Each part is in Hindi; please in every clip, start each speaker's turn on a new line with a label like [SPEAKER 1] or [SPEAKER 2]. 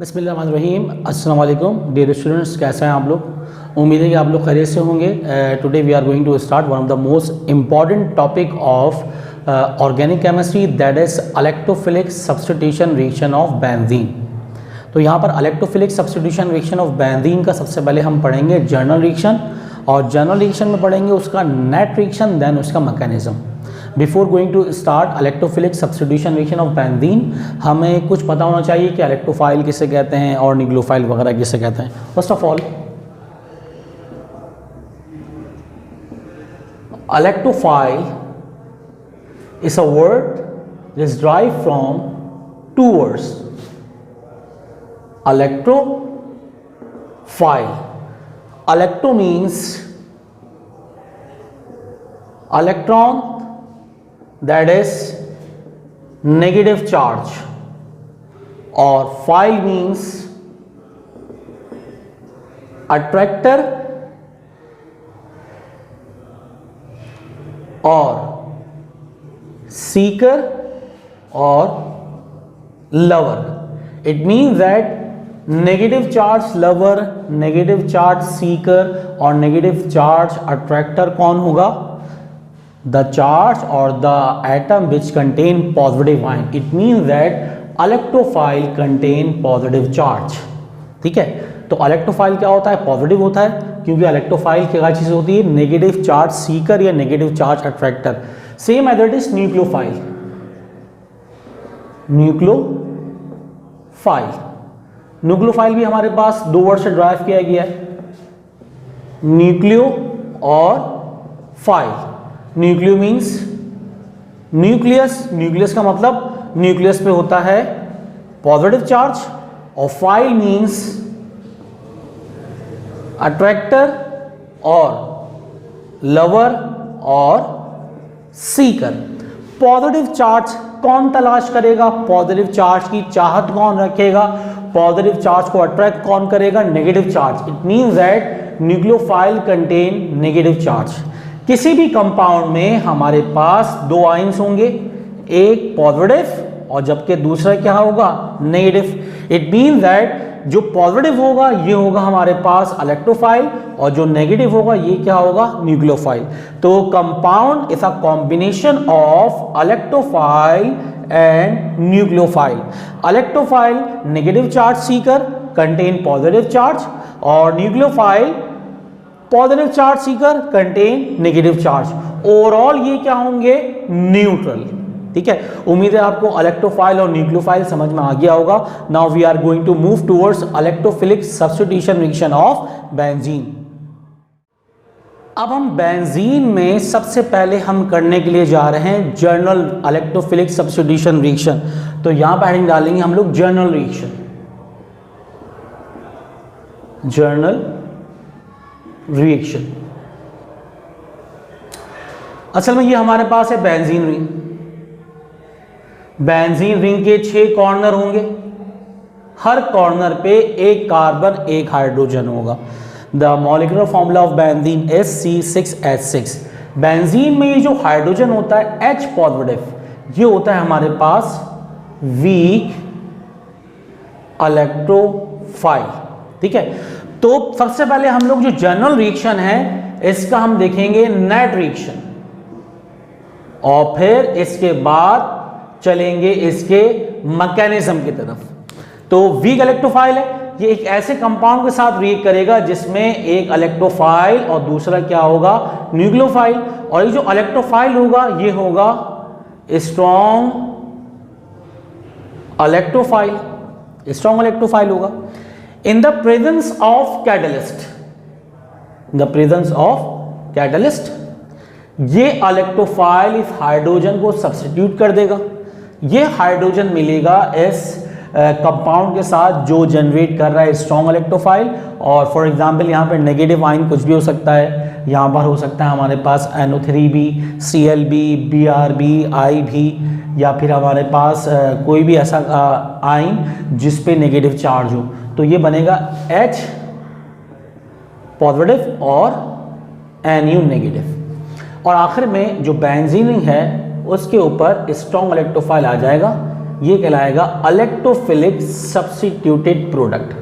[SPEAKER 1] बिस्मिल्लाहिर्रहमानिर्रहीम। अस्सलाम वालेकुम डियर स्टूडेंट्स, कैसे हैं आप लोग? उम्मीद है कि आप लोग खैरियत से होंगे। Today we are going to start one of the most important topic of organic chemistry, that is electrophilic substitution reaction of benzene. तो यहाँ पर electrophilic substitution reaction of benzene का सबसे पहले हम पढ़ेंगे जनरल रिएक्शन, और जनरल रिएक्शन में पढ़ेंगे उसका नेट रिएक्शन, देन उसका mechanism. Before going to start electrophilic substitution reaction of benzene, हमें कुछ पता होना चाहिए कि इलेक्ट्रोफाइल किसे कहते हैं और न्यूक्लियोफाइल वगैरह किसे कहते हैं। First of all, electrophile is a word that is derived from two words. Electrophile. Electro means electron, that is negative charge, or phile means attractor or seeker or lover. It means that negative charge lover, negative charge seeker और negative charge attractor कौन होगा? The charge or the atom which contain positive ion. It means that electrophile contain positive charge. ठीक है, तो इलेक्ट्रोफाइल क्या होता है? पॉजिटिव होता है, क्योंकि इलेक्ट्रोफाइल क्या चीज़ होती है? नेगेटिव चार्ज सीकर या negative charge attractor. Same as it is nucleophile. Nucleophile भी हमारे पास दो वर्ड से ड्राइव किया गया है, न्यूक्लियो और file. Nucleo means nucleus, nucleus का मतलब न्यूक्लियस पे होता है पॉजिटिव चार्ज, और फाइल मीन्स अट्रैक्टर और लवर और सीकर। पॉजिटिव चार्ज कौन तलाश करेगा? पॉजिटिव चार्ज की चाहत कौन रखेगा? पॉजिटिव चार्ज को अट्रैक्ट कौन करेगा? Negative charge. It means that nucleophile contain negative charge. किसी भी कंपाउंड में हमारे पास दो आयंस होंगे, एक पॉजिटिव और जबकि दूसरा क्या होगा? नेगेटिव। इट मींस दैट जो पॉजिटिव होगा ये होगा हमारे पास इलेक्ट्रोफाइल, और जो नेगेटिव होगा ये क्या होगा? न्यूक्लियोफाइल। तो compound is a combination of electrophile and nucleophile. Electrophile negative charge seeker, contain positive charge, और nucleophile positive charge seeker, contain negative charge. Overall ये क्या होंगे? न्यूट्रल। ठीक है, उम्मीद है आपको इलेक्ट्रोफाइल और न्यूक्लियोफाइल समझ में आ गया होगा। Now we are going to move towards electrophilic substitution reaction of benzene. अब हम बेंजीन में सबसे पहले हम करने के लिए जा रहे हैं जर्नल इलेक्ट्रोफिलिक सब्स्टिट्यूशन रिएक्शन। तो यहां पर हेडिंग डालेंगे हम लोग जर्नल रिएक्शन, जर्नल रिएक्शन। असल में ये हमारे पास है बेंजीन रिंग। बेंजीन रिंग के 6 कॉर्नर होंगे, हर कॉर्नर पे एक कार्बन एक हाइड्रोजन होगा। The molecular formula of benzene SC6H6। Benzene में ये जो हाइड्रोजन होता है H पॉजिटिव, ये होता है हमारे पास वीक इलेक्ट्रोफाइल। ठीक है, तो सबसे पहले हम लोग जो जनरल रिएक्शन है इसका हम देखेंगे नेट रिएक्शन, और फिर इसके बाद चलेंगे इसके मैकेनिज्म की तरफ। तो वीक इलेक्ट्रोफाइल है, ये एक ऐसे कंपाउंड के साथ रिएक्ट करेगा जिसमें एक इलेक्ट्रोफाइल और दूसरा क्या होगा? न्यूक्लियोफाइल। और ये जो इलेक्ट्रोफाइल होगा ये होगा स्ट्रॉन्ग इलेक्ट्रोफाइल, स्ट्रॉन्ग इलेक्ट्रोफाइल होगा। इन the presence of catalyst, in the presence of catalyst, ये इलेक्ट्रोफाइल इस हाइड्रोजन को सब्स्टिट्यूट कर देगा। ये हाइड्रोजन मिलेगा इस कंपाउंड के साथ जो जनरेट कर रहा है स्ट्रॉन्ग इलेक्ट्रोफाइल। और फॉर एग्जांपल यहाँ पर नेगेटिव आयन कुछ भी हो सकता है, यहाँ पर हो सकता है हमारे पास NO3B, ClB, BrB, I भी, या फिर हमारे पास कोई भी ऐसा आयन जिस पे नेगेटिव चार्ज हो। तो ये बनेगा H पॉजिटिव और Nu नेगेटिव। और आखिर में जो बेंजीन रिंग है उसके ऊपर स्ट्रॉन्ग इलेक्ट्रोफाइल आ जाएगा ये कहलाएगा इलेक्ट्रोफिलिक सब्स्टिट्यूटेड प्रोडक्ट।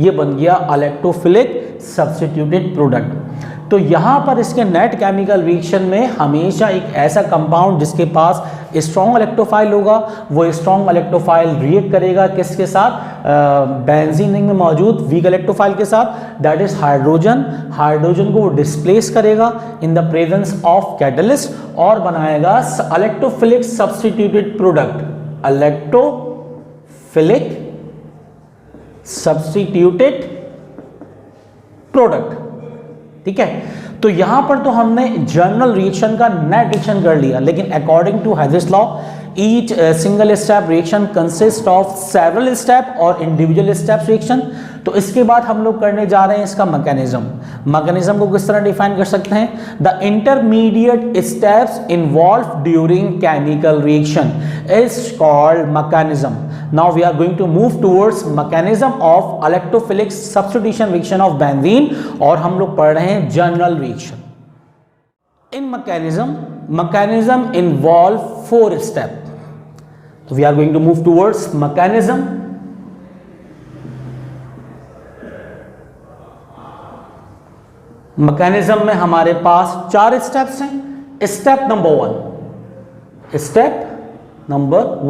[SPEAKER 1] ये बन गया इलेक्ट्रोफिलिक सब्स्टिट्यूटेड प्रोडक्ट। तो यहाँ पर इसके नेट केमिकल रिएक्शन में हमेशा एक ऐसा कंपाउंड जिसके पास स्ट्रॉन्ग इलेक्ट्रोफाइल होगा, वो स्ट्रॉन्ग इलेक्ट्रोफाइल रिएक्ट करेगा किसके साथ, बेंजीन रिंग में मौजूद वीक इलेक्ट्रोफाइल के साथ, दैट इज हाइड्रोजन। हाइड्रोजन को वो डिस्प्लेस करेगा in the presence of catalyst और बनाएगा electrophilic substituted product, electrophilic substituted product. ठीक है, तो यहां पर तो हमने जनरल रिएक्शन का नेट रिएक्शन कर लिया, लेकिन अकॉर्डिंग टू हेजर्स law each single step reaction consist of several step और इंडिविजुअल स्टेप्स रिएक्शन। तो इसके बाद हम लोग करने जा रहे हैं इसका मैकेनिज्म को किस तरह डिफाइन कर सकते हैं, the intermediate steps involve during chemical reaction is called mechanism. Now we are going to move towards mechanism of electrophilic substitution reaction of benzene और हम लोग पढ़ रहे हैं general reaction. In mechanism involve 4 steps. So we are going to move towards mechanism. Mechanism में हमारे पास 4 steps हैं. Step number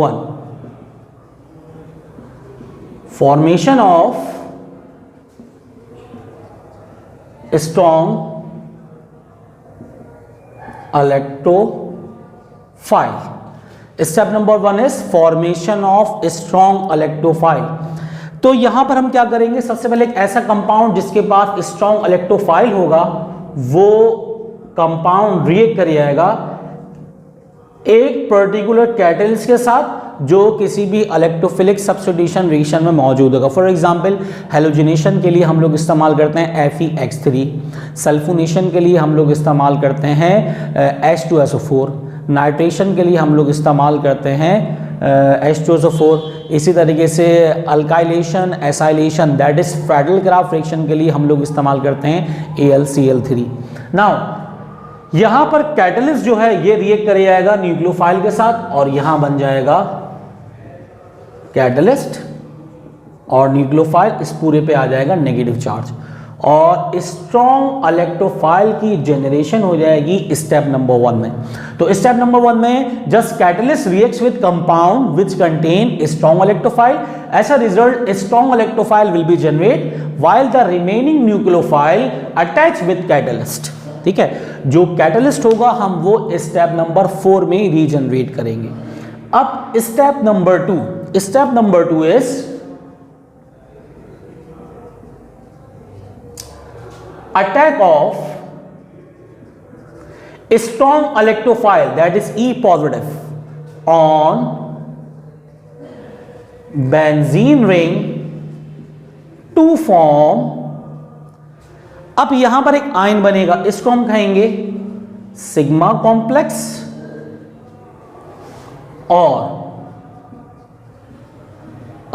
[SPEAKER 1] 1. Formation of strong electrophile. Step number 1 is formation of strong electrophile. तो यहां पर हम क्या करेंगे, सबसे पहले एक ऐसा कंपाउंड जिसके पास स्ट्रॉन्ग इलेक्ट्रोफाइल होगा, वो कंपाउंड रिएक्ट कर जाएगा एक पर्टिकुलर कैटलिस्ट के साथ जो किसी भी इलेक्ट्रोफिलिक सब्स्टिट्यूशन रिएक्शन में मौजूद होगा। फॉर एग्जांपल हैलोजिनेशन के लिए हम लोग इस्तेमाल करते हैं FeX3, सल्फोनेशन के लिए हम लोग इस्तेमाल करते हैं H2SO4, नाइट्रेशन के लिए हम लोग इस्तेमाल करते हैं H2SO4, इसी तरीके से alkylation, acylation that is Friedel craft reaction के लिए हम लोग इस्तेमाल करते हैं AlCl3। नाउ यहां पर कैटलिस्ट जो है ये रिएक्ट कर जाएगा न्यूक्लियोफाइल के साथ और यहां बन जाएगा कैटलिस्ट और न्यूक्लियोफाइल, इस पूरे पे आ जाएगा नेगेटिव चार्ज और स्ट्रॉन्ग इलेक्ट्रोफाइल की जनरेशन हो जाएगी स्टेप नंबर 1 में। तो स्टेप नंबर 1 में just catalyst reacts with compound which contain strong electrophile, as a result strong electrophile will be generate while the remaining nucleophile attach with catalyst. ठीक है, जो कैटलिस्ट होगा हम वो स्टेप नंबर 4 में रीजनरेट करेंगे। अब step number 2 is attack of strong electrophile that is E positive on benzene ring to form. अब यहां पर एक आयन बनेगा, इसको हम कहेंगे सिग्मा कॉम्प्लेक्स और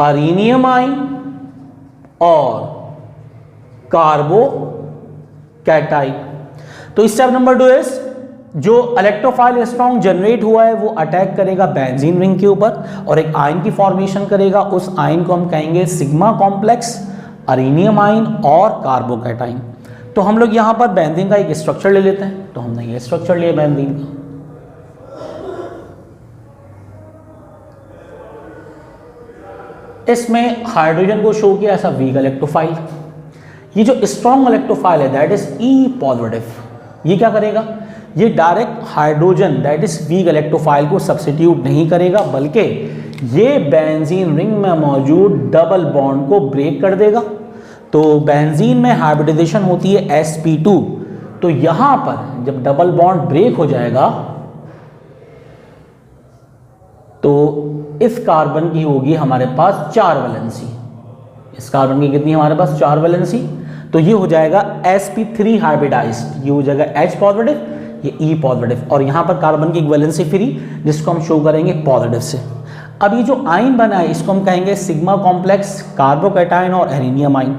[SPEAKER 1] अरीनियम आयन और कार्बोकैटाइन। तो स्टेप नंबर 2 इज जो इलेक्ट्रोफाइल स्ट्रॉन्ग जनरेट हुआ है वो अटैक करेगा बेंजीन रिंग के ऊपर और एक आयन की फॉर्मेशन करेगा, उस आयन को हम कहेंगे सिग्मा कॉम्प्लेक्स, अरीनियम आयन और कार्बोकैटाइन। तो हम लोग यहां पर बेंजीन का एक स्ट्रक्चर ले लेते हैं, तो हमने ये स्ट्रक्चर लिया बेंजीन का। इसमें हाइड्रोजन को शो किया ऐसा वीक इलेक्ट्रोफाइल। ये जो स्ट्रॉन्ग इलेक्ट्रोफाइल है दैट इज E पॉजिटिव, ये क्या करेगा, ये direct hydrogen that is weak electrophile को सब्स्टिट्यूट नहीं करेगा, बल्कि ये बेंजीन रिंग में मौजूद डबल बॉन्ड को ब्रेक कर देगा। तो बेंजीन में हाइब्रिडाइजेशन होती है sp2, तो यहां पर जब डबल बॉन्ड ब्रेक हो जाएगा तो इस कार्बन की होगी हमारे पास 4 वैलेंसी। इस कार्बन की कितनी हमारे पास 4 वैलेंसी, तो ये हो जाएगा sp3 हाइब्रिडाइज्ड, ये हो जाएगा H पॉजिटिव, ये E पॉजिटिव और यहां पर कार्बन की एक वैलेंसी फ्री जिसको हम शो करेंगे पॉजिटिव से। अब ये जो आयन बना है इसको हम कहेंगे सिग्मा कॉम्प्लेक्स, कार्बोकैटाइन और एरिनियम आयन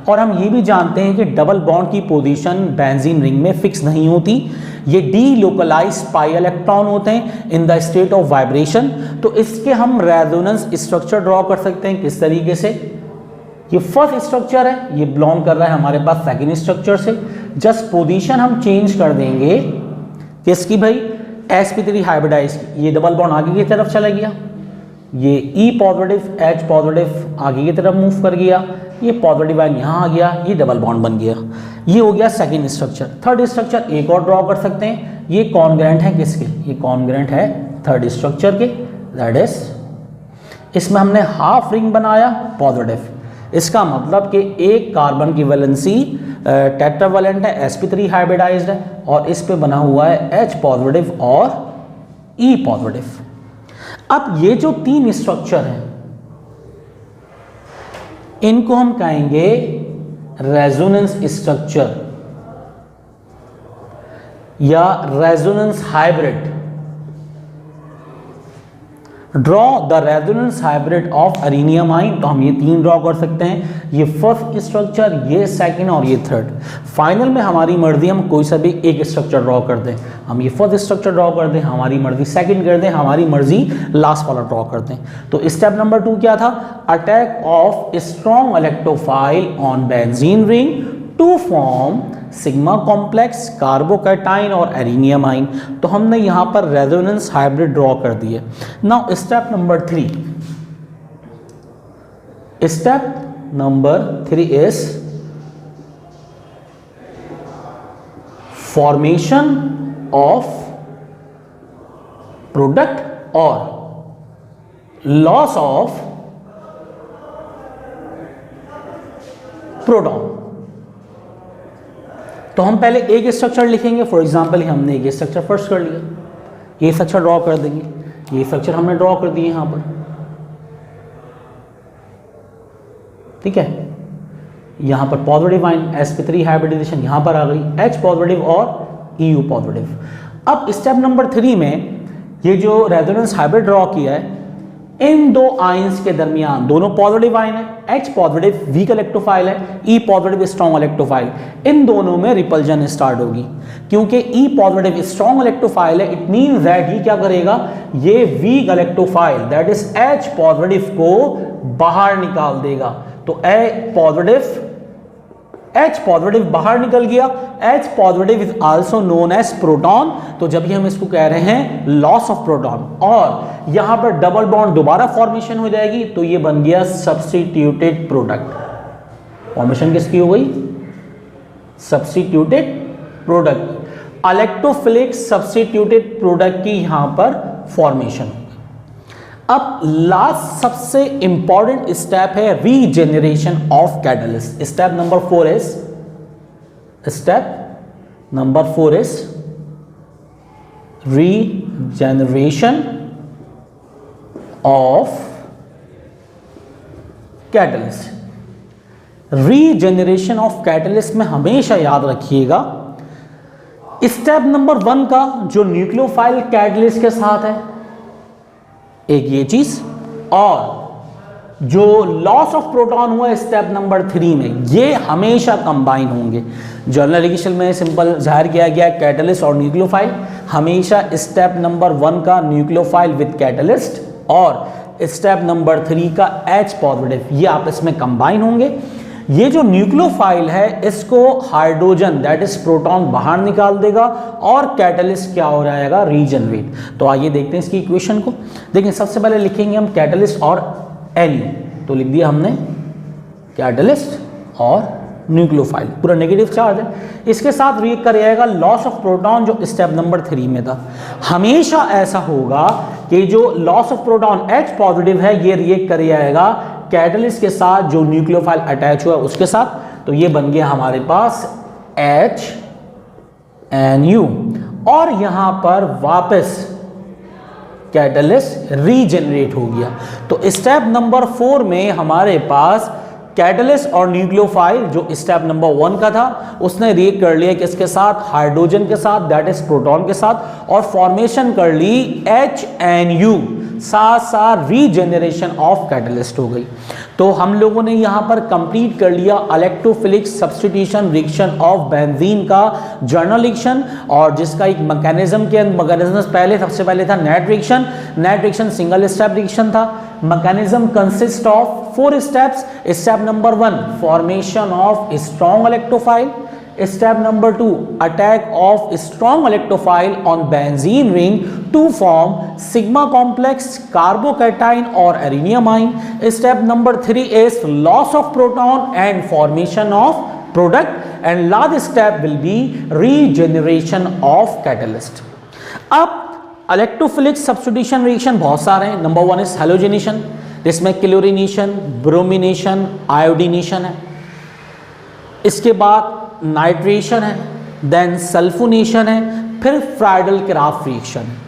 [SPEAKER 1] और हम ये भी जानते हैं कि डबल बॉन्ड की पोजीशन बेंजीन रिंग में फिक्स नहीं होती, ये डीलोकलाइज्ड पाई इलेक्ट्रॉन होते हैं in the state of vibration. तो इसके हम रेजोनेंस स्ट्रक्चर ड्रॉ कर सकते हैं किस तरीके से, ये फर्स्ट स्ट्रक्चर है, ये बिलोंग कर रहा है हमारे पास सेकेंड स्ट्रक्चर से, जस्ट पोजीशन हम चेंज कर देंगे किसकी भाई, sp3 हाइब्रिडाइज की। ये डबल बॉन्ड आगे की तरफ चला गया, ये E पॉजिटिव H पॉजिटिव आगे की तरफ मूव कर गया, ये पॉजिटिव आयन यहाँ आ गया, ये डबल बॉन्ड बन गया। ये हो गया सेकेंड स्ट्रक्चर। थर्ड स्ट्रक्चर एक और ड्रॉ कर सकते हैं, ये कॉन्ग्रेंट है किसके, ये कॉन्ग्रेंट है थर्ड स्ट्रक्चर के, दैट इज इसमें हमने हाफ रिंग बनाया पॉजिटिव। इसका मतलब कि एक कार्बन की वैलेंसी टेट्रावैलेंट है, sp3 हाइब्रिडाइज्ड है, और इस पे बना हुआ है H पॉजिटिव और E पॉजिटिव। अब ये जो तीन स्ट्रक्चर हैं इनको हम कहेंगे रेजोनेंस स्ट्रक्चर या resonance hybrid. Draw the resonance hybrid of arenium ion. तो हम ये तीन ड्रॉ कर सकते हैं, ये फर्स्ट स्ट्रक्चर, ये सेकंड और ये थर्ड। फाइनल में हमारी मर्जी हम कोई सा भी एक स्ट्रक्चर ड्रॉ कर दें, हम ये फर्स्ट स्ट्रक्चर ड्रॉ कर दें, हमारी मर्जी सेकंड कर दें, हमारी मर्जी लास्ट वाला ड्रॉ कर दें। तो स्टेप नंबर 2 क्या था, attack of strong electrophile on benzene ring to form sigma complex, carbocation और एरेनियम आइन। तो हमने यहां पर रेजोनेंस हाइब्रिड ड्रॉ कर दिए। Now step number 3, step number 3 is formation of product और लॉस ऑफ प्रोटॉन। तो हम पहले एक स्ट्रक्चर लिखेंगे, फॉर एग्जांपल हमने एक स्ट्रक्चर फर्स्ट कर लिया, ये स्ट्रक्चर ड्रॉ कर देंगे, ये स्ट्रक्चर हमने ड्रॉ कर दिए यहां पर, ठीक है। यहां पर पॉजिटिव आयन sp3 हाइब्रिडाइजेशन यहां पर आ गई, H पॉजिटिव और EU पॉजिटिव। अब स्टेप नंबर 3 में ये जो रेजोनेंस हाइब्रिड ड्रॉ किया है, इन दो आयंस के दरमियान, दोनों पॉजिटिव आयन है, H पॉजिटिव वीक इलेक्ट्रोफाइल है, E पॉजिटिव स्ट्रॉन्ग इलेक्ट्रोफाइल, इन दोनों में रिपल्जन स्टार्ट होगी। क्योंकि E पॉजिटिव स्ट्रॉन्ग इलेक्ट्रोफाइल है, इट मींस दैट ही क्या करेगा, ये weak electrophile that is H positive को बाहर निकाल देगा। तो H पॉजिटिव बाहर निकल गया, H positive is also known as proton. तो जब भी हम इसको कह रहे हैं लॉस ऑफ प्रोटॉन, और यहां पर डबल बॉन्ड दोबारा फॉर्मेशन हो जाएगी, तो ये बन गया सब्स्टिट्यूटेड प्रोडक्ट। फॉर्मेशन किसकी हो गई, substituted product, electrophilic substituted product की यहां पर फॉर्मेशन। अब लास्ट सबसे इंपॉर्टेंट स्टेप है regeneration of catalyst. Step number 4 is regeneration of catalyst. Regeneration of catalyst में हमेशा याद रखिएगा स्टेप नंबर 1 का जो न्यूक्लियोफाइल कैटलिस्ट के साथ है, एक ये चीज, और जो लॉस ऑफ प्रोटॉन हुआ स्टेप नंबर 3 में, ये हमेशा कंबाइन होंगे। जर्नल एडिशन में सिंपल जाहिर किया गया कैटलिस्ट और न्यूक्लियोफाइल, हमेशा स्टेप नंबर 1 का न्यूक्लियोफाइल विद कैटलिस्ट और स्टेप नंबर 3 का H पॉजिटिव, ये आपस में कंबाइन होंगे। ये जो न्यूक्लियोफाइल है इसको हाइड्रोजन दैट इज प्रोटॉन बाहर निकाल देगा और कैटलिस्ट क्या हो जाएगा, रीजनरेट। तो आइए देखते हैं इसकी इक्वेशन को। देखिए सबसे पहले लिखेंगे हम कैटलिस्ट और Ni, तो लिख दिया हमने कैटलिस्ट और न्यूक्लियोफाइल, पूरा नेगेटिव चार्ज है। इसके साथ रिएक्ट कर जाएगा लॉस ऑफ प्रोटॉन जो स्टेप नंबर 3 में था। हमेशा ऐसा होगा कि जो loss of proton H positive है ये रिएक्ट कर जाएगा कैटलिस्ट के साथ जो न्यूक्लियोफाइल अटैच हुआ उसके साथ। तो ये बन गया हमारे पास HNU, और यहां पर वापस कैटलिस्ट रीजेनरेट हो गया। तो स्टेप नंबर 4 में हमारे पास कैटलिस्ट और न्यूक्लियोफाइल जो स्टेप नंबर 1 का था उसने रिएक्ट कर लिया किसके साथ, हाइड्रोजन के साथ दैट इज प्रोटॉन के साथ, और फॉर्मेशन कर ली HNU, साथ साथ रीजेनरेशन ऑफ कैटलिस्ट हो गई। तो तो हम लोगों ने यहाँ पर कंप्लीट कर लिया electrophilic substitution reaction of benzene का जर्नल रिएक्शन, और जिसका एक मैकेनिज्म पहले सबसे पहले था net reaction single step reaction था। Mechanism consist of 4 steps. Step number 1 formation of strong electrophile, step number 2 attack of strong electrophile on benzene ring to form sigma complex carbocation और arenium ion. Step number 3 is loss of proton and formation of product, and last step will be regeneration of catalyst. अब इलेक्ट्रोफिलिक सब्स्टिट्यूशन रिएक्शन बहुत सारे हैं। नंबर 1 इज हैलोजिनेशन, जिसमें क्लोरीनेशन, ब्रोमिनेशन, आयोडीनेशन है। इसके बाद नाइट्रेशन है, देन सल्फोनेशन है, फिर फ्राइडल-क्राफ्ट रिएक्शन है।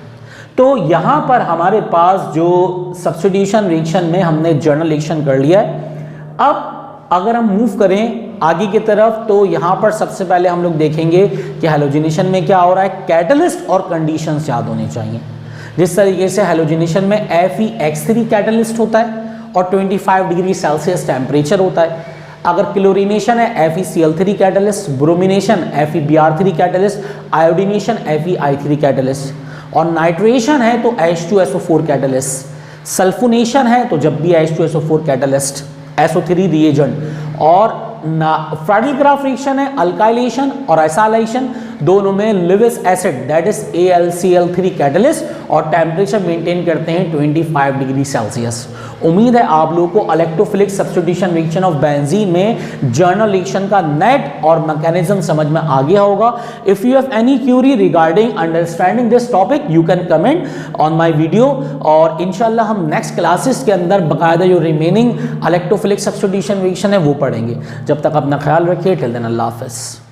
[SPEAKER 1] तो यहां पर हमारे पास जो सब्स्टिट्यूशन रिएक्शन में हमने जर्नल रिएक्शन कर लिया है। अब अगर हम मूव करें आगे की तरफ, तो यहां पर सबसे पहले हम लोग देखेंगे कि हैलोजिनेशन में क्या हो रहा है। कैटलिस्ट और कंडीशंस याद होनी चाहिए। जिस तरीके से हैलोजिनेशन में FeX3 कैटलिस्ट होता है और 25 डिग्री सेल्सियस टेम्परेचर होता है। अगर क्लोरीनेशन है FeCl3 catalyst, bromination FeBr3 catalyst, iodination FeI3 catalyst, और नाइट्रेशन है तो H2SO4 कैटलिस्ट, सल्फोनेशन है तो जब भी H2SO4 कैटलिस्ट, SO3 रिएजेंट, और फ्राइडल-क्राफ्ट रिएक्शन है अल्काइलेशन और एसाइलेशन, दोनों में Lewis acid that is AlCl3 catalyst, और टेम्परेचर मेंटेन करते हैं 25 डिग्री सेल्सियस। उम्मीद है आप लोगों को electrophilic substitution reaction of benzene में जर्नल रिएक्शन का नेट और मैकेनिज्म समझ में आ गया होगा। If you have any Curie regarding understanding this topic you can comment on my video, और इंशाल्लाह हम नेक्स्ट क्लासेस के अंदर बाकायदा जो रिमेनिंग इलेक्ट्रोफिलिक सब्स्टिट्यूशन रिएक्शन है वो पढ़ेंगे। जब तक अपना ख्याल रखिए, टिल देन अल्लाह हाफिज़।